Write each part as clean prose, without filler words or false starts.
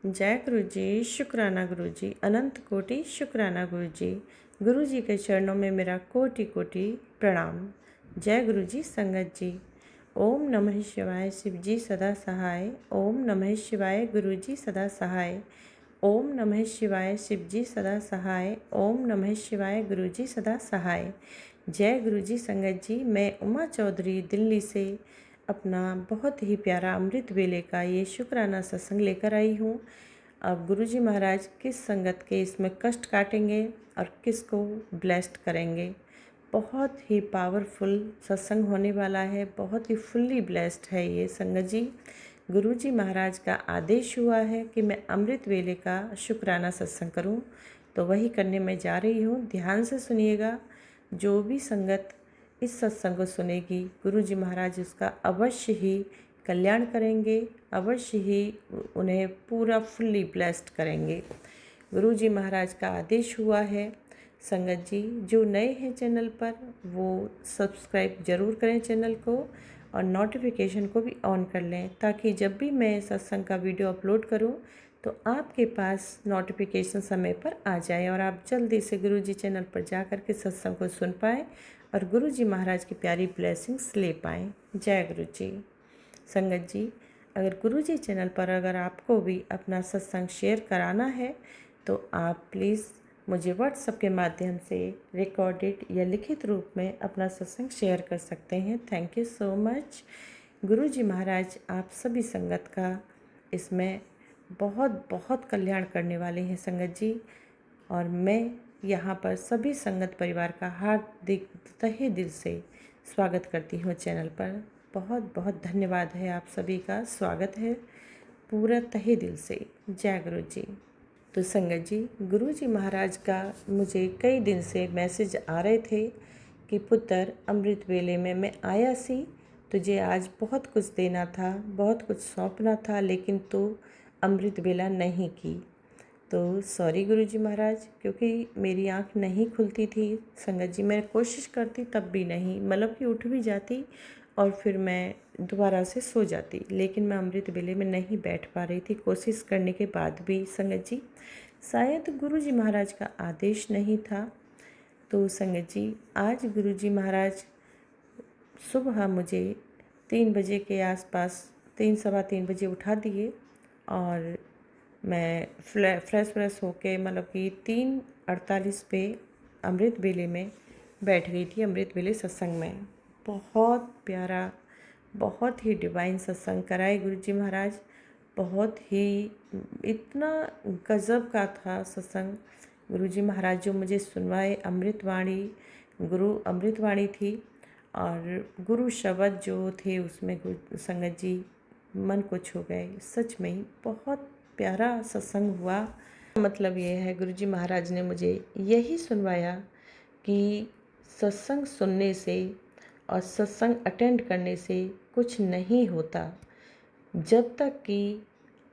जय गुरु जी। शुक्राना गुरु जी। अनंत कोटि शुक्राना गुरु जी। गुरु जी के चरणों में मेरा कोटि कोटि प्रणाम। जय गुरु जी। संगत जी, ओम नमः शिवाय। शिव जी सदा सहाय। ओम नमः शिवाय। गुरु जी सदा सहाय। ओम नमः शिवाय। शिव जी सदा सहाय। ओम नमः शिवाय। गुरु जी सदा सहाय। जय गुरु जी। संगत जी, मैं उमा चौधरी दिल्ली से अपना बहुत ही प्यारा अमृत वेले का ये शुक्राना सत्संग लेकर आई हूँ। अब गुरु जी महाराज किस संगत के इसमें कष्ट काटेंगे और किसको ब्लेस्ड करेंगे। बहुत ही पावरफुल सत्संग होने वाला है, बहुत ही फुल्ली ब्लेस्ड है ये संगत जी। गुरु जी महाराज का आदेश हुआ है कि मैं अमृत वेले का शुक्राना सत्संग करूं, तो वही करने में जा रही हूं। ध्यान से सुनिएगा। जो भी संगत इस सत्संग को सुनेगी, गुरु जी महाराज उसका अवश्य ही कल्याण करेंगे, अवश्य ही उन्हें पूरा फुल्ली ब्लेस्ड करेंगे। गुरु जी महाराज का आदेश हुआ है। संगत जी, जो नए हैं चैनल पर वो सब्सक्राइब ज़रूर करें चैनल को, और नोटिफिकेशन को भी ऑन कर लें, ताकि जब भी मैं सत्संग का वीडियो अपलोड करूं तो आपके पास नोटिफिकेशन समय पर आ जाए और आप जल्दी से गुरु जी चैनल पर जा कर के सत्संग को सुन पाएँ और गुरु जी महाराज की प्यारी ब्लेसिंग्स ले पाएँ। जय गुरु जी। संगत जी, अगर गुरु जी चैनल पर अगर आपको भी अपना सत्संग शेयर कराना है तो आप प्लीज़ मुझे व्हाट्सएप के माध्यम से रिकॉर्डेड या लिखित रूप में अपना सत्संग शेयर कर सकते हैं। Thank you so much. गुरु जी महाराज आप सभी संगत का इसमें बहुत बहुत कल्याण करने वाले हैं संगत जी। और मैं यहाँ पर सभी संगत परिवार का हार्दिक तहे दिल से स्वागत करती हूँ चैनल पर। बहुत बहुत धन्यवाद है, आप सभी का स्वागत है पूरा तहे दिल से। जय गुरु जी। तो संगत जी, गुरु जी महाराज का मुझे कई दिन से मैसेज आ रहे थे कि पुत्र अमृत वेले में मैं आया सी, तुझे आज बहुत कुछ देना था, बहुत कुछ सौंपना था, लेकिन तो अमृत वेला नहीं की। तो सॉरी गुरु जी महाराज, क्योंकि मेरी आंख नहीं खुलती थी संगत जी। मैं कोशिश करती तब भी नहीं, मतलब कि उठ भी जाती और फिर मैं दोबारा से सो जाती, लेकिन मैं अमृत वेले में नहीं बैठ पा रही थी कोशिश करने के बाद भी संगत जी। शायद गुरु जी महाराज का आदेश नहीं था। तो संगत जी, आज गुरु जी महाराज सुबह मुझे 3 बजे के आसपास, 3 सवा 3 बजे उठा दिए और मैं फ्रेश होके, मतलब कि 3:48 पे अमृत वेले में बैठ गई थी, अमृत वेले सत्संग में। बहुत प्यारा, बहुत ही डिवाइन सत्संग कराए गुरु जी महाराज। बहुत ही इतना गज़ब का था सत्संग। गुरु जी महाराज जो मुझे सुनवाए, अमृतवाणी, गुरु अमृतवाणी थी और गुरु शब्द जो थे उसमें संगत जी मन को छू गए। सच में ही बहुत प्यारा सत्संग हुआ। मतलब ये है, गुरु जी महाराज ने मुझे यही सुनवाया कि सत्संग सुनने से और सत्संग अटेंड करने से कुछ नहीं होता जब तक कि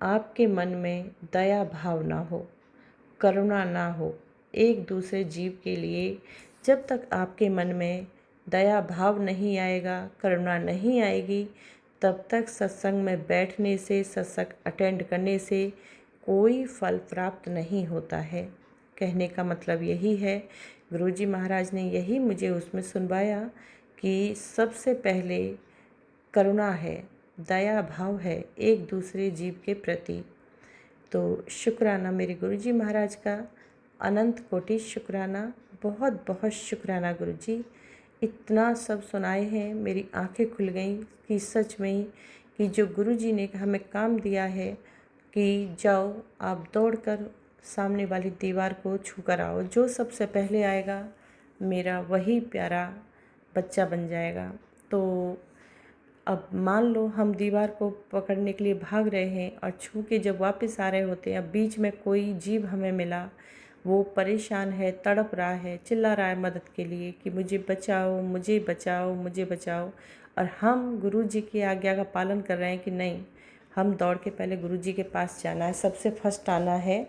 आपके मन में दया भाव ना हो, करुणा ना हो एक दूसरे जीव के लिए। जब तक आपके मन में दया भाव नहीं आएगा, करुणा नहीं आएगी, तब तक सत्संग में बैठने से, सत्संग अटेंड करने से कोई फल प्राप्त नहीं होता है। कहने का मतलब यही है, गुरु जी महाराज ने यही मुझे उसमें सुनवाया कि सबसे पहले करुणा है, दया भाव है एक दूसरे जीव के प्रति। तो शुक्राना मेरे गुरु जी महाराज का, अनंत कोटि शुक्राना, बहुत बहुत शुक्राना गुरु जी। इतना सब सुनाए हैं, मेरी आंखें खुल गईं कि सच में ही कि जो गुरु जी ने हमें काम दिया है कि जाओ आप दौड़कर सामने वाली दीवार को छू कर आओ, जो सबसे पहले आएगा मेरा वही प्यारा बच्चा बन जाएगा। तो अब मान लो हम दीवार को पकड़ने के लिए भाग रहे हैं और छू के जब वापस आ रहे होते हैं, अब बीच में कोई जीव हमें मिला, वो परेशान है, तड़प रहा है, चिल्ला रहा है मदद के लिए कि मुझे बचाओ, मुझे बचाओ, मुझे बचाओ, और हम गुरु जी की आज्ञा का पालन कर रहे हैं कि नहीं, हम दौड़ के पहले गुरु जी के पास जाना है, सबसे फर्स्ट आना है,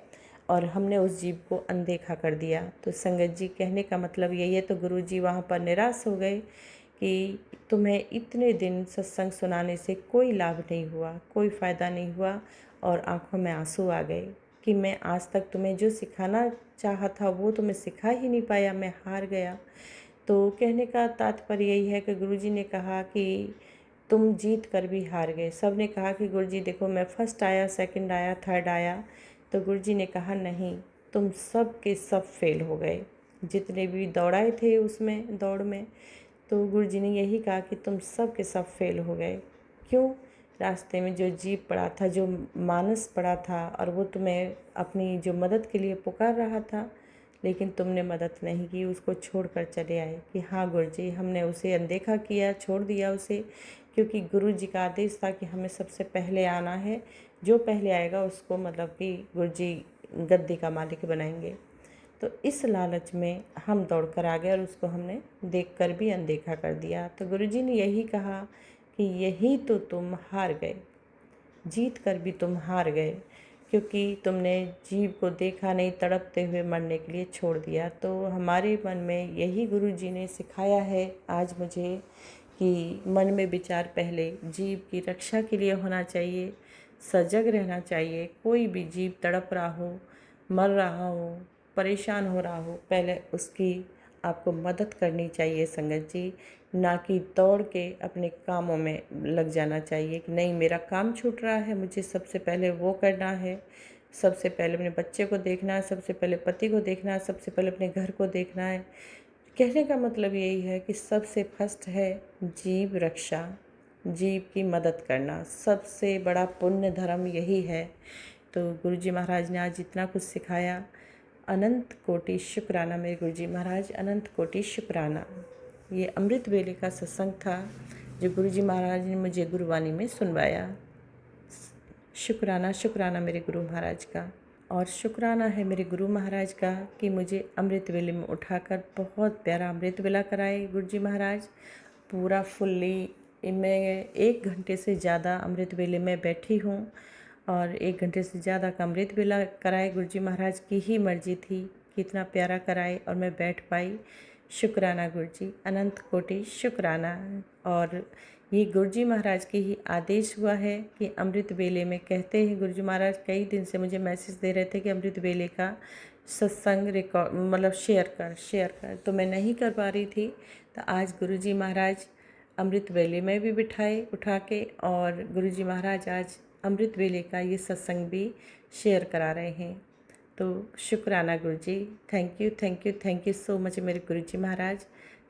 और हमने उस जीव को अनदेखा कर दिया। तो संगत जी, कहने का मतलब यही है। तो गुरु जी वहाँ पर निराश हो गए कि तुम्हें इतने दिन सत्संग सुनाने से कोई लाभ नहीं हुआ, कोई फ़ायदा नहीं हुआ, और आँखों में आंसू आ गए कि मैं आज तक तुम्हें जो सिखाना चाहा था वो तो मैं सिखा ही नहीं पाया, मैं हार गया। तो कहने का तात्पर्य यही है कि गुरुजी ने कहा कि तुम जीत कर भी हार गए। सब ने कहा कि गुरुजी देखो मैं फर्स्ट आया, सेकंड आया, थर्ड आया। तो गुरुजी ने कहा नहीं, तुम सब के सब फेल हो गए, जितने भी दौड़ाए थे उसमें दौड़ में। तो गुरुजी ने यही कहा कि तुम सब के सब फेल हो गए। क्यों? रास्ते में जो जीव पड़ा था, जो मानस पड़ा था, और वो तुम्हें अपनी जो मदद के लिए पुकार रहा था, लेकिन तुमने मदद नहीं की, उसको छोड़ कर चले आए कि हाँ गुरुजी हमने उसे अनदेखा किया, छोड़ दिया उसे, क्योंकि गुरुजी का आदेश था कि हमें सबसे पहले आना है, जो पहले आएगा उसको मतलब कि गुरुजी गद्दी का मालिक बनाएंगे। तो इस लालच में हम दौड़ कर आ गए और उसको हमने देखकर भी अनदेखा कर दिया। तो गुरुजी ने यही कहा कि यही तो तुम हार गए, जीत कर भी तुम हार गए, क्योंकि तुमने जीव को देखा नहीं, तड़पते हुए मरने के लिए छोड़ दिया। तो हमारे मन में यही गुरुजी ने सिखाया है आज मुझे कि मन में विचार पहले जीव की रक्षा के लिए होना चाहिए, सजग रहना चाहिए। कोई भी जीव तड़प रहा हो, मर रहा हो, परेशान हो रहा हो, पहले उसकी आपको मदद करनी चाहिए संगत जी, ना कि दौड़ के अपने कामों में लग जाना चाहिए कि नहीं मेरा काम छूट रहा है, मुझे सबसे पहले वो करना है, सबसे पहले अपने बच्चे को देखना है, सबसे पहले पति को देखना है, सबसे पहले अपने घर को देखना है। कहने का मतलब यही है कि सबसे फर्स्ट है जीव रक्षा, जीव की मदद करना, सबसे बड़ा पुण्य धर्म यही है। तो गुरुजी महाराज ने आज इतना कुछ सिखाया, अनंत कोटि शुक्राना मेरे गुरुजी महाराज, अनंत कोटि शुक्राना। ये अमृत वेले का सत्संग था जो गुरुजी महाराज ने मुझे गुरुवाणी में सुनवाया। शुक्राना शुक्राना मेरे गुरु महाराज का, और शुक्राना है मेरे गुरु महाराज का कि मुझे अमृत वेले में उठाकर बहुत प्यारा अमृत वेला कराए गुरुजी महाराज। पूरा फुल्ली मैं 1 घंटे से ज़्यादा अमृत वेले में बैठी हूँ, और 1 घंटे से ज़्यादा का अमृत वेला कराए गुरुजी महाराज की ही मर्जी थी, कितना प्यारा कराए और मैं बैठ पाई। शुक्राना गुरुजी, अनंत कोटि शुक्राना। और ये गुरुजी महाराज की ही आदेश हुआ है कि अमृत वेले में कहते हैं गुरुजी महाराज कई दिन से मुझे मैसेज दे रहे थे कि अमृत वेले का सत्संग रिकॉर्ड मतलब शेयर कर, तो मैं नहीं कर पा रही थी। तो आज गुरुजी महाराज अमृत वेले में भी बिठाए उठा के, और गुरुजी महाराज आज अमृत वेले का ये सत्संग भी शेयर करा रहे हैं। तो शुक्राना गुरुजी, thank you thank you thank you so much मेरे गुरुजी महाराज।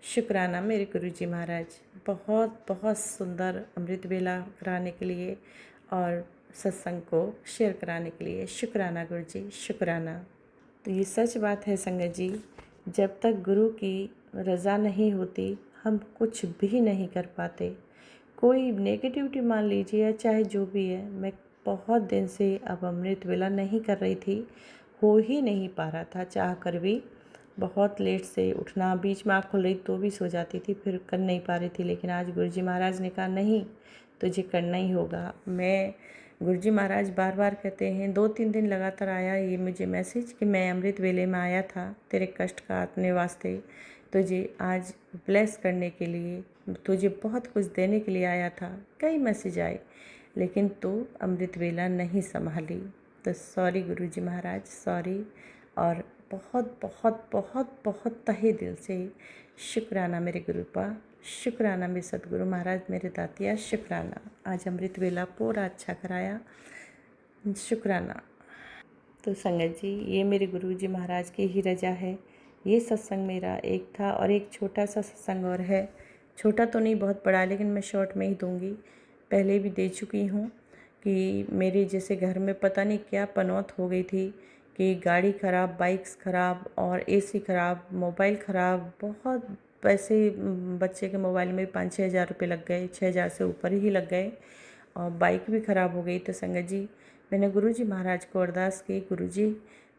शुक्राना मेरे गुरुजी महाराज, बहुत बहुत सुंदर अमृत वेला कराने के लिए और सत्संग को शेयर कराने के लिए। शुक्राना गुरुजी, शुक्राना। तो ये सच बात है संगत जी, जब तक गुरु की रज़ा नहीं होती हम कुछ भी नहीं कर पाते। कोई नेगेटिविटी मान लीजिए या चाहे जो भी है, मैं बहुत दिन से अब अमृत वेला नहीं कर रही थी, हो ही नहीं पा रहा था, चाह कर भी। बहुत लेट से उठना, बीच में आँख खुल रही तो भी सो जाती थी, फिर कर नहीं पा रही थी। लेकिन आज गुरुजी महाराज ने कहा नहीं, तुझे करना ही होगा। मैं गुरुजी महाराज बार बार कहते हैं, 2-3 दिन लगातार आया ये मुझे मैसेज कि मैं अमृत वेले में आया था तेरे कष्ट काटने वास्ते, तुझे आज ब्लेस करने के लिए, तुझे बहुत कुछ देने के लिए आया था। कई मैसेज आए, लेकिन तू अमृत वेला नहीं संभाली। तो सॉरी गुरुजी महाराज, सॉरी। और बहुत बहुत बहुत बहुत तहे दिल से शुक्राना मेरे गुरुपा, शुक्राना मेरे सतगुरु महाराज, मेरे दातिया, शुक्राना। आज अमृत वेला पूरा अच्छा कराया, शुक्राना। तो संगत जी, ये मेरे गुरुजी महाराज की ही रजा है। ये सत्संग मेरा एक था, और एक छोटा सा सत्संग और है। छोटा तो नहीं, बहुत बड़ा, लेकिन मैं शॉर्ट में ही दूंगी। पहले भी दे चुकी हूँ कि मेरे जैसे घर में पता नहीं क्या पनौत हो गई थी कि गाड़ी ख़राब, बाइक्स ख़राब, और एसी ख़राब, मोबाइल ख़राब। बहुत पैसे बच्चे के मोबाइल में 5-6 हज़ार रुपये लग गए, 6 हज़ार से ऊपर ही लग गए, और बाइक भी ख़राब हो गई। तो संगत जी, मैंने गुरुजी महाराज को अरदास की, गुरुजी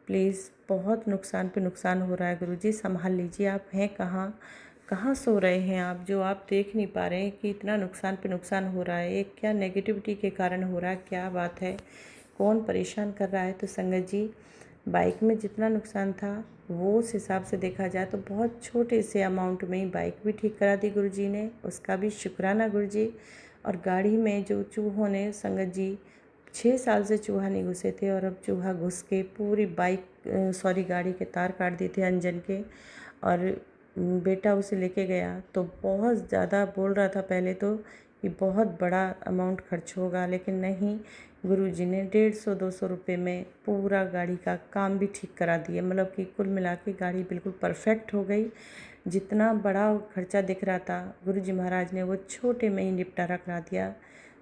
प्लीज़ बहुत नुकसान पे नुकसान हो रहा है, गुरुजी संभाल लीजिए। आप हैं कहाँ, कहाँ सो रहे हैं आप, जो आप देख नहीं पा रहे हैं कि इतना नुकसान पे नुकसान हो रहा है। ये क्या नेगेटिविटी के कारण हो रहा है, क्या बात है, कौन परेशान कर रहा है। तो संगत जी, बाइक में जितना नुकसान था वो उस हिसाब से देखा जाए तो बहुत छोटे से अमाउंट में ही बाइक भी ठीक करा दी गुरुजी ने, उसका भी शुक्राना गुरुजी। और गाड़ी में जो चूहों ने संगत जी 6 साल से चूहा नहीं घुसे थे और अब चूहा घुस के पूरी गाड़ी के तार काट दिए थे इंजन के। और बेटा उसे लेके गया तो बहुत ज़्यादा बोल रहा था पहले तो कि बहुत बड़ा अमाउंट खर्च होगा, लेकिन नहीं, गुरुजी ने 150-200 रुपये में पूरा गाड़ी का काम भी ठीक करा दिया। मतलब कि कुल मिला के गाड़ी बिल्कुल परफेक्ट हो गई। जितना बड़ा खर्चा दिख रहा था गुरुजी महाराज ने वो छोटे में ही निपटारा करा दिया,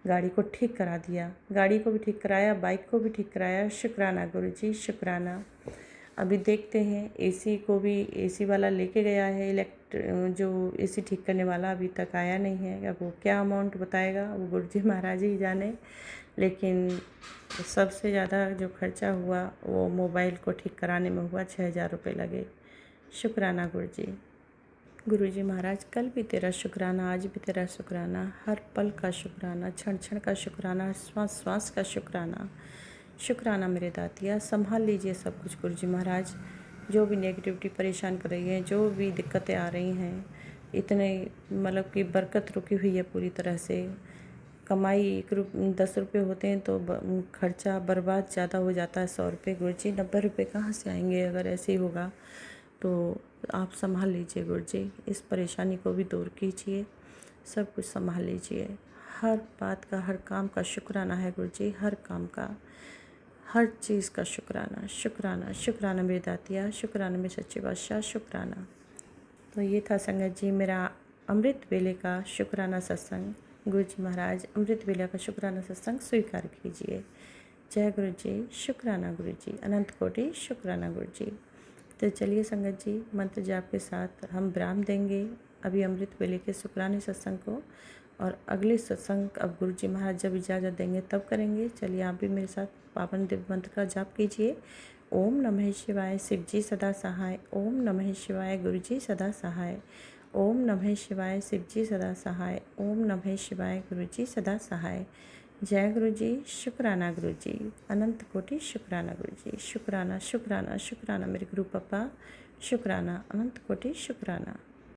गाड़ी को ठीक करा दिया। गाड़ी को भी ठीक कराया, बाइक को भी ठीक कराया। शुक्राना गुरुजी, शुक्राना। अभी देखते हैं एसी को भी, एसी वाला लेके गया है, जो एसी ठीक करने वाला अभी तक आया नहीं है। अब वो क्या अमाउंट बताएगा वो गुरुजी महाराज ही जाने। लेकिन सबसे ज़्यादा जो खर्चा हुआ वो मोबाइल को ठीक कराने में हुआ, 6,000 रुपये लगे। शुक्राना गुरुजी। गुरुजी महाराज, कल भी तेरा शुक्राना, आज भी तेरा शुक्राना, हर पल का शुक्राना, क्षण क्षण का शुक्राना, श्वास श्वास का शुक्राना। शुक्राना मेरे दातिया, संभाल लीजिए सब कुछ गुरुजी महाराज। जो भी नेगेटिविटी परेशान कर रही है, जो भी दिक्कतें आ रही हैं, इतने मतलब कि बरकत रुकी हुई है पूरी तरह से। कमाई 10 रुपये होते हैं तो खर्चा बर्बाद ज़्यादा हो जाता है। 100 रुपये गुरुजी, 90 रुपये कहाँ से आएंगे अगर ऐसे ही होगा। तो आप संभाल लीजिए गुरुजी, इस परेशानी को भी दूर कीजिए, सब कुछ संभाल लीजिए। हर बात का, हर काम का शुक्राना है गुरुजी, हर काम का, हर चीज़ का शुक्राना। शुक्राना, शुक्राना मेरे दातिया, शुक्राना मेरे सच्चे बादशाह, शुक्राना। तो ये था संगत जी मेरा अमृत वेले का शुक्राना सत्संग। गुरुजी महाराज अमृत वेले का शुक्राना सत्संग स्वीकार कीजिए। जय गुरुजी, शुक्राना गुरुजी, अनंत कोटि शुक्राना गुरुजी। तो चलिए संगत जी, मंत्र जाप के साथ हम विराम देंगे अभी अमृत वेले के शुक्राने सत्संग को, और अगले सत्संग अब गुरुजी महाराज जब इजाज़त देंगे तब करेंगे। चलिए आप भी मेरे साथ पावन दिव्य मंत्र का जाप कीजिए। ओम नमः शिवाय, शिव जी सदा सहाय। ओम नमः शिवाय, गुरुजी सदा सहाय। ओम नमः शिवाय, शिव जी सदा सहाय। ओम नमः शिवाय, गुरुजी सदा सहाय। जय गुरुजी, शुक्राना गुरुजी, अनंत कोटि शुक्राना गुरुजी। शुक्राना, शुक्राना, शुक्राना मेरे गुरु पापा, शुक्राना, अनंत कोटि शुक्राना।